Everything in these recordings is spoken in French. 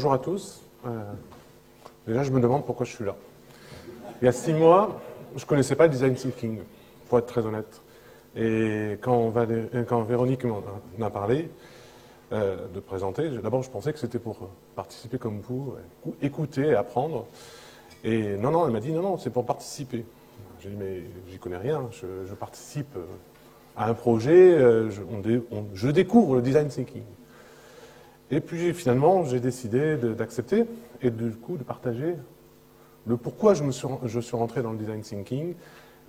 bonjour à tous. Déjà, je me demande pourquoi je suis là. Il y a 6 mois, je ne connaissais pas le design thinking, pour être très honnête. Et quand Véronique m'en a parlé, de présenter, d'abord je pensais que c'était pour participer comme vous, écouter et apprendre. Et non, elle m'a dit non, c'est pour participer. J'ai dit mais j'y connais rien, je participe à un projet, je découvre le design thinking. Et puis finalement j'ai décidé d'accepter et du coup de partager le pourquoi je suis rentré dans le design thinking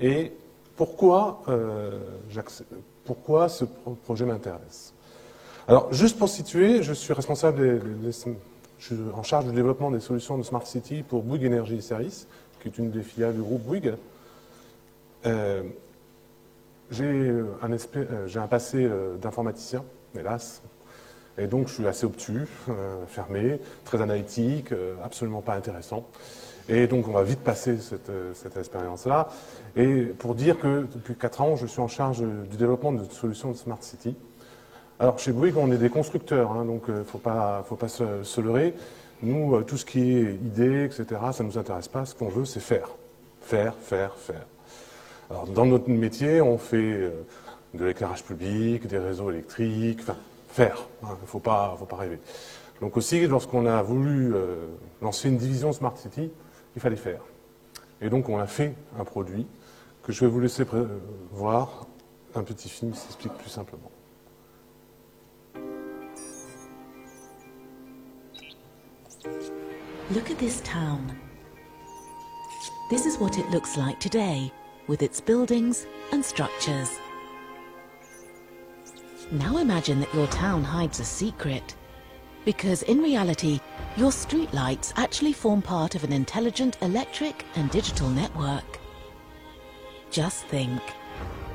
et pourquoi ce projet m'intéresse. Alors, juste pour situer, je suis responsable, je suis en charge du développement des solutions de Smart City pour Bouygues Energies & Services, qui est une des filiales du groupe Bouygues. J'ai un passé d'informaticien, hélas, et donc je suis assez obtus, fermé, très analytique, absolument pas intéressant. Et donc on va vite passer cette expérience-là. Et pour dire que depuis 4 ans, je suis en charge du développement de solutions de Smart City. Alors, chez Bouygues, on est des constructeurs, hein, donc faut pas se leurrer. Nous, tout ce qui est idée, etc., ça ne nous intéresse pas. Ce qu'on veut, c'est faire. Faire. Alors, dans notre métier, on fait de l'éclairage public, des réseaux électriques, enfin, faire. Hein, faut pas rêver. Donc aussi, lorsqu'on a voulu lancer une division Smart City, il fallait faire. Et donc, on a fait un produit que je vais vous laisser voir, un petit film qui s'explique plus simplement. Look at this town. This is what it looks like today, with its buildings and structures. Now imagine that your town hides a secret, because in reality, your streetlights actually form part of an intelligent electric and digital network. Just think,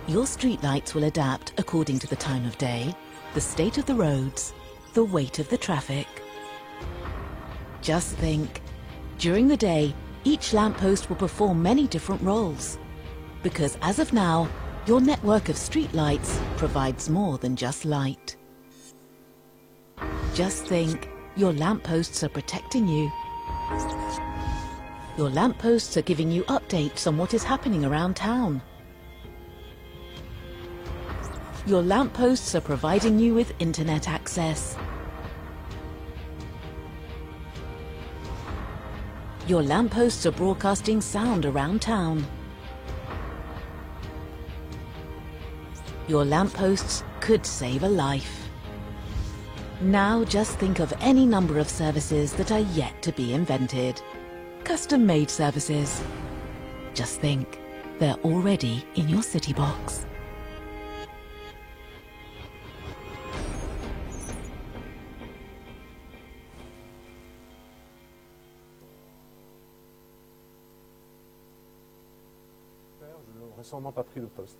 your streetlights will adapt according to the time of day, the state of the roads, the weight of the traffic. Just think, during the day, each lamppost will perform many different roles. Because as of now, your network of streetlights provides more than just light. Just think, your lampposts are protecting you. Your lampposts are giving you updates on what is happening around town. Your lampposts are providing you with internet access. Your lampposts are broadcasting sound around town. Your lampposts could save a life. Now just think of any number of services that are yet to be invented. Custom-made services. Just think, they're already in your city box. Je n'aurais sûrement pas pris le poste.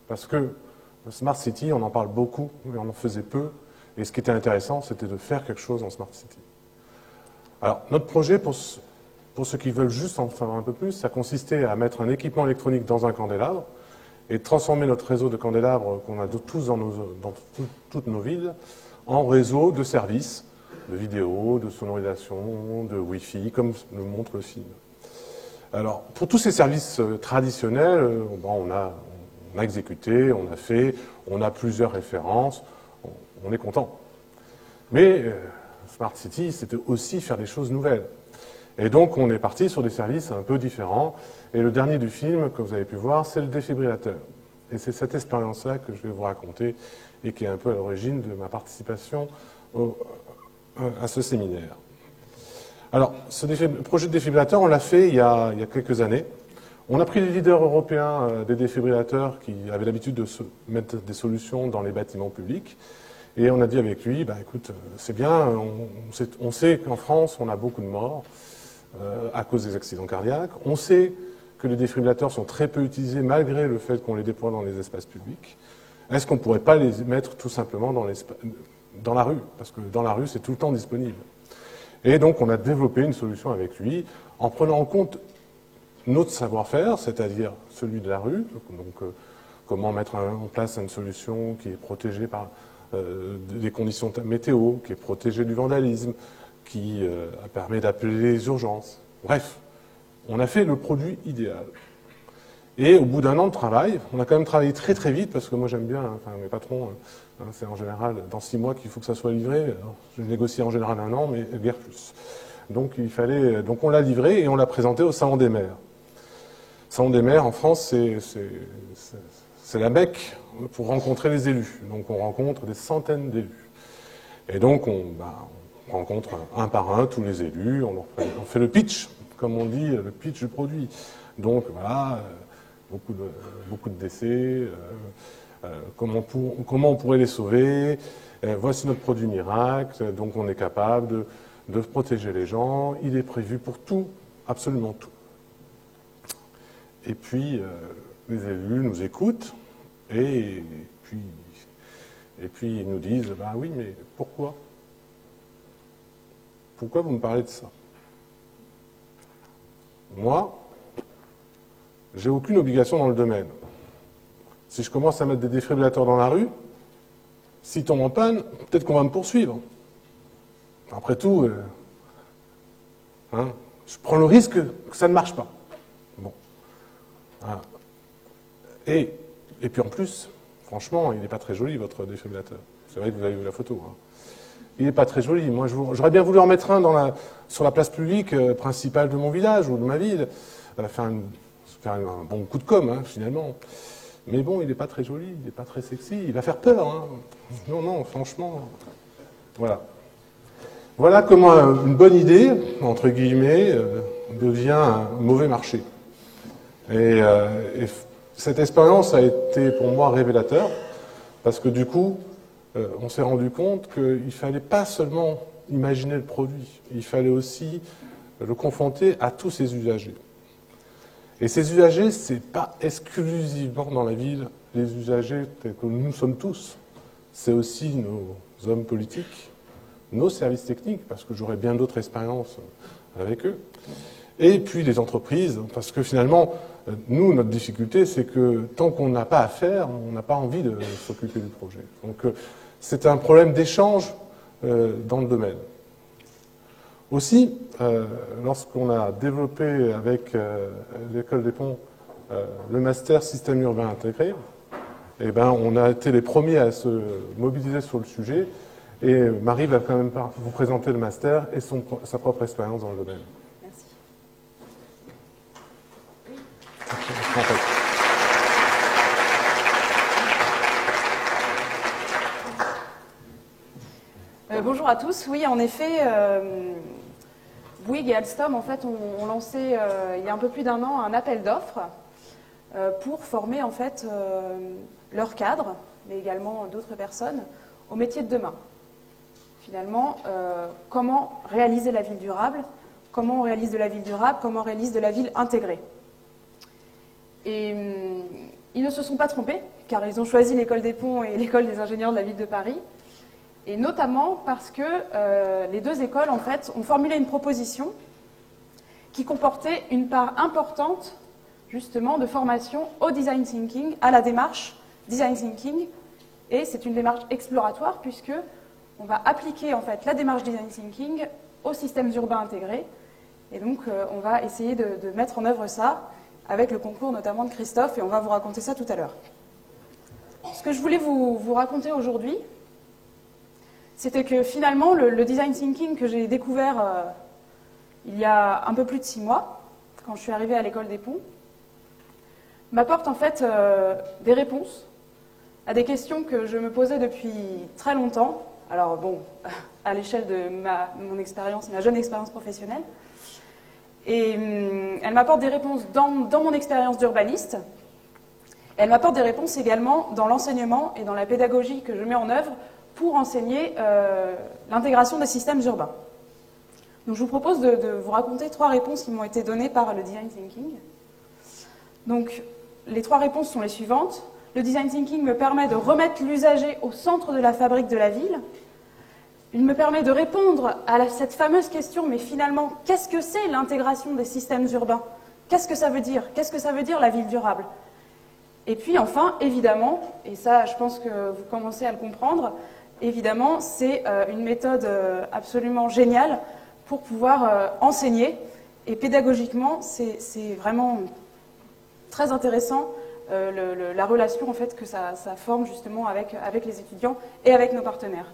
Parce que le Smart City, on en parle beaucoup, mais on en faisait peu. Et ce qui était intéressant, c'était de faire quelque chose en Smart City. Alors, notre projet, pour ceux qui veulent juste en savoir un peu plus, ça consistait à mettre un équipement électronique dans un candélabre et de transformer notre réseau de candélabres qu'on a tous dans toutes nos villes en réseau de services, de vidéo, de sonorisation, de Wi-Fi, comme le montre le film. Alors, pour tous ces services traditionnels, on a exécuté, on a fait, on a plusieurs références, on est content. Mais Smart City, c'était aussi faire des choses nouvelles. Et donc, on est parti sur des services un peu différents. Et le dernier du film, que vous avez pu voir, c'est le défibrillateur. Et c'est cette expérience-là que je vais vous raconter et qui est un peu à l'origine de ma participation à ce séminaire. Alors, ce projet de défibrillateur, on l'a fait il y a quelques années. On a pris les leaders européens des défibrillateurs qui avaient l'habitude de mettre des solutions dans les bâtiments publics. Et on a dit avec lui, écoute, c'est bien, on sait qu'en France, on a beaucoup de morts à cause des accidents cardiaques. On sait que les défibrillateurs sont très peu utilisés malgré le fait qu'on les déploie dans les espaces publics. Est-ce qu'on ne pourrait pas les mettre tout simplement dans la rue? Parce que dans la rue, c'est tout le temps disponible. Et donc, on a développé une solution avec lui en prenant en compte notre savoir-faire, c'est-à-dire celui de la rue, donc comment mettre en place une solution qui est protégée par des conditions météo, qui est protégée du vandalisme, qui permet d'appeler les urgences. Bref, on a fait le produit idéal. Et au bout d'un an de travail, on a quand même travaillé très très vite, parce que moi j'aime bien, enfin mes patrons, c'est en général dans 6 mois qu'il faut que ça soit livré. Alors, je négocie en général 1 an, mais guère plus. Donc on l'a livré et on l'a présenté au Salon des maires. Le Salon des maires en France, c'est la Mecque pour rencontrer les élus. Donc on rencontre des centaines d'élus. Et donc on rencontre un par un tous les élus, on fait le pitch, comme on dit, le pitch du produit. Donc voilà, beaucoup de décès, comment on pourrait les sauver, voici notre produit miracle, donc on est capable de protéger les gens, il est prévu pour tout, absolument tout. Et puis, les élus nous écoutent, et puis ils nous disent, bah oui, mais pourquoi? Pourquoi vous me parlez de ça? Moi, j'ai aucune obligation dans le domaine. Si je commence à mettre des défibrillateurs dans la rue, s'ils tombent en panne, peut-être qu'on va me poursuivre. Après tout, je prends le risque que ça ne marche pas. Bon. Voilà. Et puis en plus, franchement, il n'est pas très joli, votre défibrillateur. C'est vrai que vous avez vu la photo. Il n'est pas très joli. Moi, j'aurais bien voulu en mettre un sur la place publique principale de mon village ou de ma ville. Faire un bon coup de com', finalement. Mais bon, il n'est pas très joli, il n'est pas très sexy, il va faire peur. Non, franchement. Voilà. Voilà comment une bonne idée, entre guillemets, devient un mauvais marché. Et cette expérience a été pour moi révélateur, parce que du coup, on s'est rendu compte qu'il ne fallait pas seulement imaginer le produit, il fallait aussi le confronter à tous ses usagers. Et ces usagers, ce n'est pas exclusivement dans la ville les usagers tels que nous sommes tous, c'est aussi nos hommes politiques, nos services techniques, parce que j'aurais bien d'autres expériences avec eux, et puis les entreprises, parce que finalement, nous, notre difficulté, c'est que tant qu'on n'a pas à faire, on n'a pas envie de s'occuper du projet. Donc c'est un problème d'échange dans le domaine. Aussi, lorsqu'on a développé avec l'École des Ponts le master système urbain intégré, on a été les premiers à se mobiliser sur le sujet. Et Marie va quand même vous présenter le master et sa propre expérience dans le domaine. Merci. Bonjour à tous. Oui, en effet, Bouygues et Alstom, en fait, ont lancé il y a un peu plus d'1 an un appel d'offres pour former en fait leurs cadres, mais également d'autres personnes, au métier de demain. Finalement, comment réaliser la ville durable, comment on réalise de la ville durable, comment on réalise de la ville intégrée. Et ils ne se sont pas trompés, car ils ont choisi l'École des Ponts et l'École des ingénieurs de la ville de Paris, et notamment parce que les deux écoles, en fait, ont formulé une proposition qui comportait une part importante, justement, de formation au design thinking, à la démarche design thinking, et c'est une démarche exploratoire, puisque on va appliquer en fait la démarche design thinking aux systèmes urbains intégrés. Et donc on va essayer de mettre en œuvre ça avec le concours notamment de Christophe, et on va vous raconter ça tout à l'heure. Ce que je voulais vous raconter aujourd'hui, c'était que finalement le design thinking que j'ai découvert il y a un peu plus de 6 mois, quand je suis arrivée à l'École des Ponts, m'apporte en fait des réponses à des questions que je me posais depuis très longtemps. Alors bon, à l'échelle de mon expérience, ma jeune expérience professionnelle. Et elle m'apporte des réponses dans mon expérience d'urbaniste. Elle m'apporte des réponses également dans l'enseignement et dans la pédagogie que je mets en œuvre pour enseigner l'intégration des systèmes urbains. Donc je vous propose de vous raconter 3 réponses qui m'ont été données par le design thinking. Donc les 3 réponses sont les suivantes. Le design thinking me permet de remettre l'usager au centre de la fabrique de la ville. Il me permet de répondre à cette fameuse question, mais finalement, qu'est-ce que c'est l'intégration des systèmes urbains? Qu'est-ce que ça veut dire? Qu'est-ce que ça veut dire la ville durable? Et puis enfin, évidemment, et ça je pense que vous commencez à le comprendre, évidemment, c'est une méthode absolument géniale pour pouvoir enseigner. Et pédagogiquement, c'est vraiment très intéressant la relation en fait, que ça forme justement avec les étudiants et avec nos partenaires.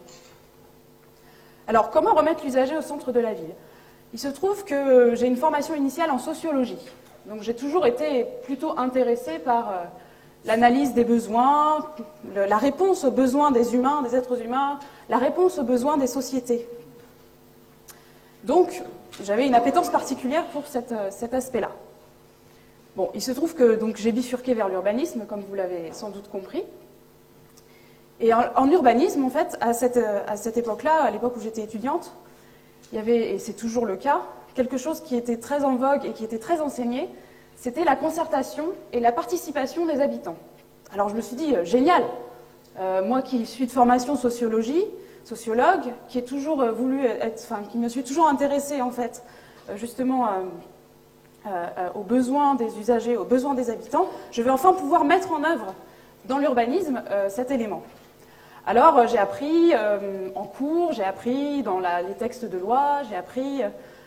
Alors, comment remettre l'usager au centre de la ville? Il se trouve que j'ai une formation initiale en sociologie. Donc j'ai toujours été plutôt intéressée par l'analyse des besoins, la réponse aux besoins des humains, des êtres humains, la réponse aux besoins des sociétés. Donc j'avais une appétence particulière pour cet aspect-là. Bon, il se trouve que j'ai bifurqué vers l'urbanisme, comme vous l'avez sans doute compris. Et en urbanisme, en fait, à cette époque-là, à l'époque où j'étais étudiante, il y avait, et c'est toujours le cas, quelque chose qui était très en vogue et qui était très enseigné, c'était la concertation et la participation des habitants. Alors je me suis dit, génial, moi qui suis de formation sociologue, qui ai toujours qui me suis toujours intéressée en fait, justement aux besoins des usagers, aux besoins des habitants, je vais enfin pouvoir mettre en œuvre dans l'urbanisme cet élément. Alors j'ai appris en cours, j'ai appris dans les textes de loi, j'ai appris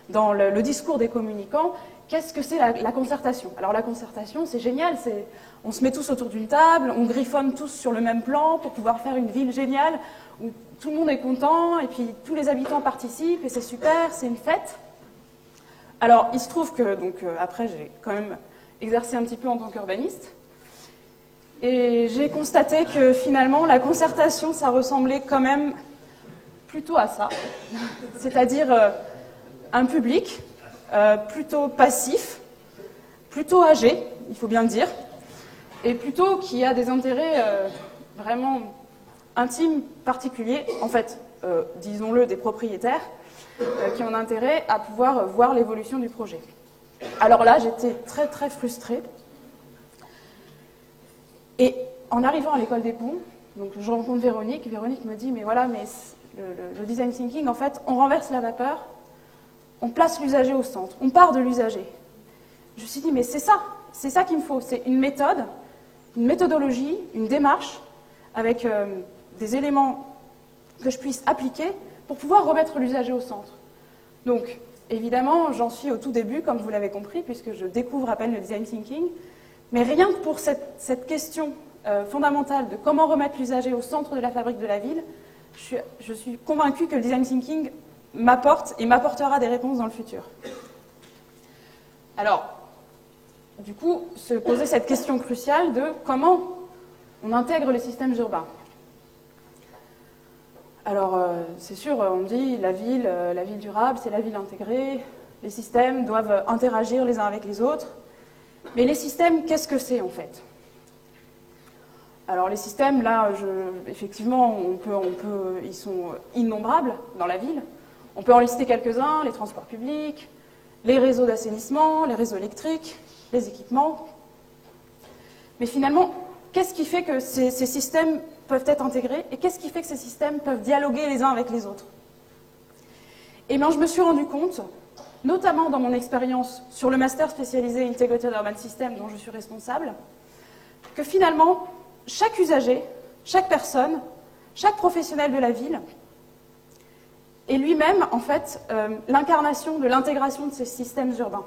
dans le discours des communicants, qu'est-ce que c'est la concertation? Alors la concertation, c'est génial, on se met tous autour d'une table, on griffonne tous sur le même plan pour pouvoir faire une ville géniale où tout le monde est content et puis tous les habitants participent et c'est super, c'est une fête. Alors il se trouve que, après j'ai quand même exercé un petit peu en tant qu'urbaniste et j'ai constaté que finalement la concertation, ça ressemblait quand même plutôt à ça, c'est-à-dire un public plutôt passif, plutôt âgé, il faut bien le dire, et plutôt qui a des intérêts vraiment intimes, particuliers, en fait, disons-le, des propriétaires, qui ont intérêt à pouvoir voir l'évolution du projet. Alors là, j'étais très très frustrée. Et en arrivant à l'école des ponts, donc je rencontre Véronique me dit, mais voilà, mais le design thinking, en fait, on renverse la vapeur, on place l'usager au centre, on part de l'usager. Je me suis dit, mais c'est ça qu'il me faut, c'est une méthode, une méthodologie, une démarche, avec des éléments que je puisse appliquer pour pouvoir remettre l'usager au centre. Donc, évidemment, j'en suis au tout début, comme vous l'avez compris, puisque je découvre à peine le design thinking, mais rien que pour cette question fondamentale de comment remettre l'usager au centre de la fabrique de la ville, je suis convaincue que le design thinking m'apporte et m'apportera des réponses dans le futur. Alors, du coup, se poser cette question cruciale de comment on intègre les systèmes urbains. Alors, c'est sûr, on dit la ville durable, c'est la ville intégrée, les systèmes doivent interagir les uns avec les autres. Mais les systèmes, qu'est-ce que c'est en fait? Alors les systèmes, là, effectivement, ils sont innombrables dans la ville. On peut en lister quelques-uns, les transports publics, les réseaux d'assainissement, les réseaux électriques, les équipements. Mais finalement, qu'est-ce qui fait que ces systèmes peuvent être intégrés et qu'est-ce qui fait que ces systèmes peuvent dialoguer les uns avec les autres? Eh bien, je me suis rendu compte, notamment dans mon expérience sur le master spécialisé Integrated Urban System dont je suis responsable, que finalement, chaque usager, chaque personne, chaque professionnel de la ville est lui-même, en fait, l'incarnation de l'intégration de ces systèmes urbains.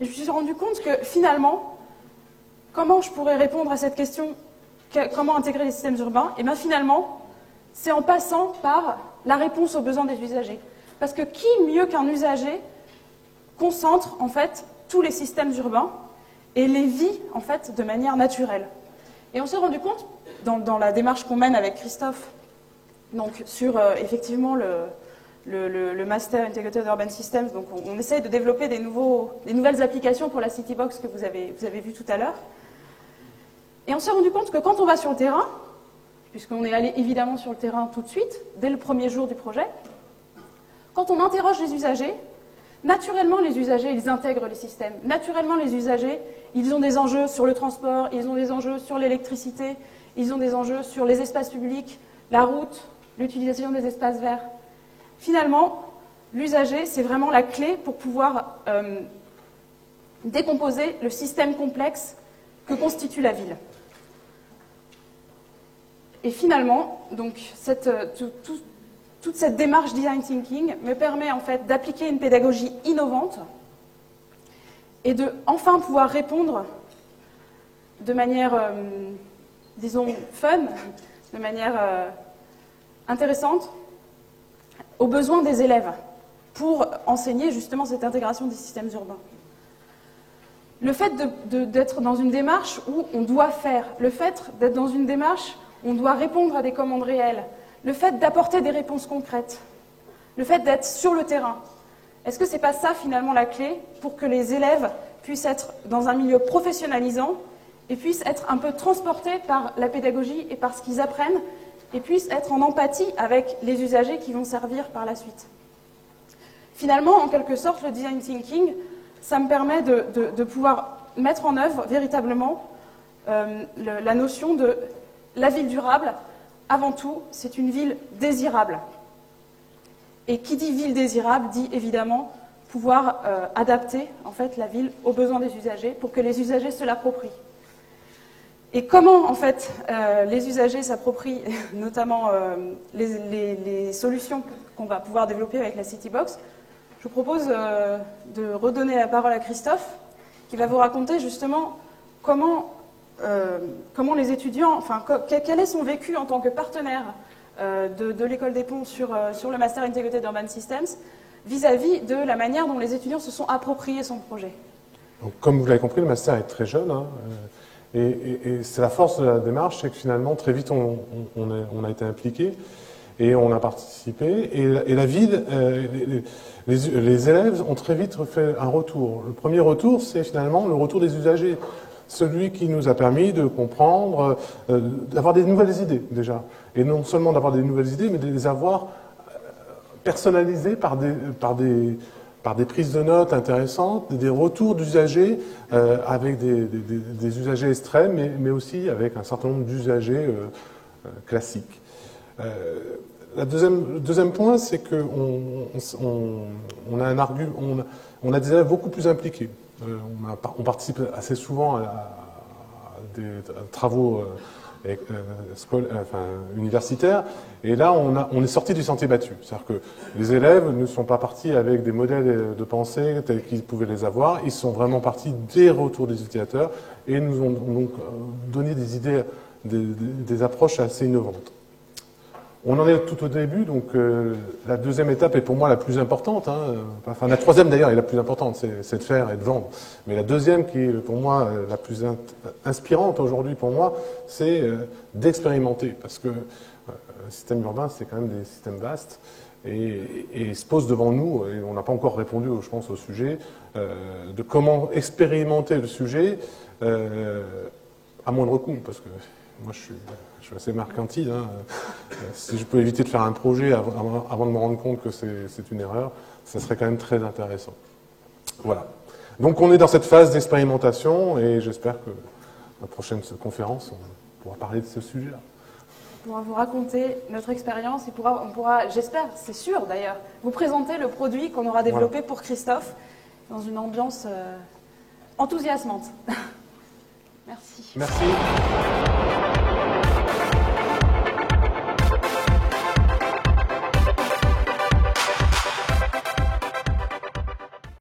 Et je me suis rendu compte que finalement, comment je pourrais répondre à cette question, comment intégrer les systèmes urbains? Et bien finalement, c'est en passant par la réponse aux besoins des usagers. Parce que qui mieux qu'un usager concentre en fait tous les systèmes urbains et les vit en fait de manière naturelle. Et on s'est rendu compte dans la démarche qu'on mène avec Christophe, donc sur effectivement le Master Integrated Urban Systems, donc on essaye de développer des nouvelles applications pour la Citybox que vous avez vu tout à l'heure. Et on s'est rendu compte que quand on va sur le terrain, puisqu'on est allé évidemment sur le terrain tout de suite, dès le premier jour du projet, quand on interroge les usagers, naturellement les usagers, ils intègrent les systèmes. Naturellement les usagers, ils ont des enjeux sur le transport, ils ont des enjeux sur l'électricité, ils ont des enjeux sur les espaces publics, la route, l'utilisation des espaces verts. Finalement, l'usager, c'est vraiment la clé pour pouvoir décomposer le système complexe que constitue la ville. Et finalement, donc, toute cette démarche design thinking me permet en fait d'appliquer une pédagogie innovante et de enfin pouvoir répondre de manière, disons, fun, de manière intéressante aux besoins des élèves pour enseigner justement cette intégration des systèmes urbains. Le fait d'être dans une démarche où on doit faire, le fait d'être dans une démarche où on doit répondre à des commandes réelles, le fait d'apporter des réponses concrètes, le fait d'être sur le terrain, est-ce que ce n'est pas ça finalement la clé pour que les élèves puissent être dans un milieu professionnalisant et puissent être un peu transportés par la pédagogie et par ce qu'ils apprennent et puissent être en empathie avec les usagers qui vont servir par la suite. Finalement, en quelque sorte, le design thinking, ça me permet de pouvoir mettre en œuvre véritablement la notion de la ville durable. Avant tout, c'est une ville désirable. Et qui dit ville désirable dit évidemment pouvoir adapter en fait, la ville aux besoins des usagers pour que les usagers se l'approprient. Et comment en fait les usagers s'approprient notamment les solutions qu'on va pouvoir développer avec la Citybox, je vous propose de redonner la parole à Christophe qui va vous raconter justement comment les étudiants, enfin quel est son vécu en tant que partenaire de l'École des Ponts sur le Master Integrated Urban Systems vis-à-vis de la manière dont les étudiants se sont appropriés son projet. Donc, comme vous l'avez compris, le Master est très jeune. Hein, et c'est la force de la démarche, c'est que finalement, très vite, on a été impliqué et on a participé. Et la ville, les élèves ont très vite fait un retour. Le premier retour, c'est finalement le retour des usagers. Celui qui nous a permis de comprendre, d'avoir des nouvelles idées déjà. Et non seulement d'avoir des nouvelles idées, mais de les avoir personnalisées par des prises de notes intéressantes, des retours d'usagers avec des usagers extrêmes, mais aussi avec un certain nombre d'usagers classiques. Le deuxième point, c'est qu'on a des élèves beaucoup plus impliqués. On participe assez souvent à des travaux universitaires, et là on est sorti du sentier battu. C'est-à-dire que les élèves ne sont pas partis avec des modèles de pensée tels qu'ils pouvaient les avoir, ils sont vraiment partis des retours des utilisateurs et nous ont donc donné des idées, des approches assez innovantes. On en est tout au début, donc la deuxième étape est pour moi la plus importante. Hein, enfin, la troisième d'ailleurs est la plus importante, c'est de faire et de vendre. Mais la deuxième qui est pour moi la plus inspirante aujourd'hui pour moi, c'est d'expérimenter. Parce que le système urbain, c'est quand même des systèmes vastes et se pose devant nous, et on n'a pas encore répondu, je pense, au sujet, de comment expérimenter le sujet à moindre coût. Parce que moi, je suis assez mercantile. Hein. Si je peux éviter de faire un projet avant de me rendre compte que c'est une erreur, ça serait quand même très intéressant. Voilà. Donc on est dans cette phase d'expérimentation et j'espère que la prochaine conférence, on pourra parler de ce sujet-là. On pourra vous raconter notre expérience et on pourra, j'espère, c'est sûr d'ailleurs, vous présenter le produit qu'on aura développé pour Christophe dans une ambiance enthousiasmante. Merci. Merci.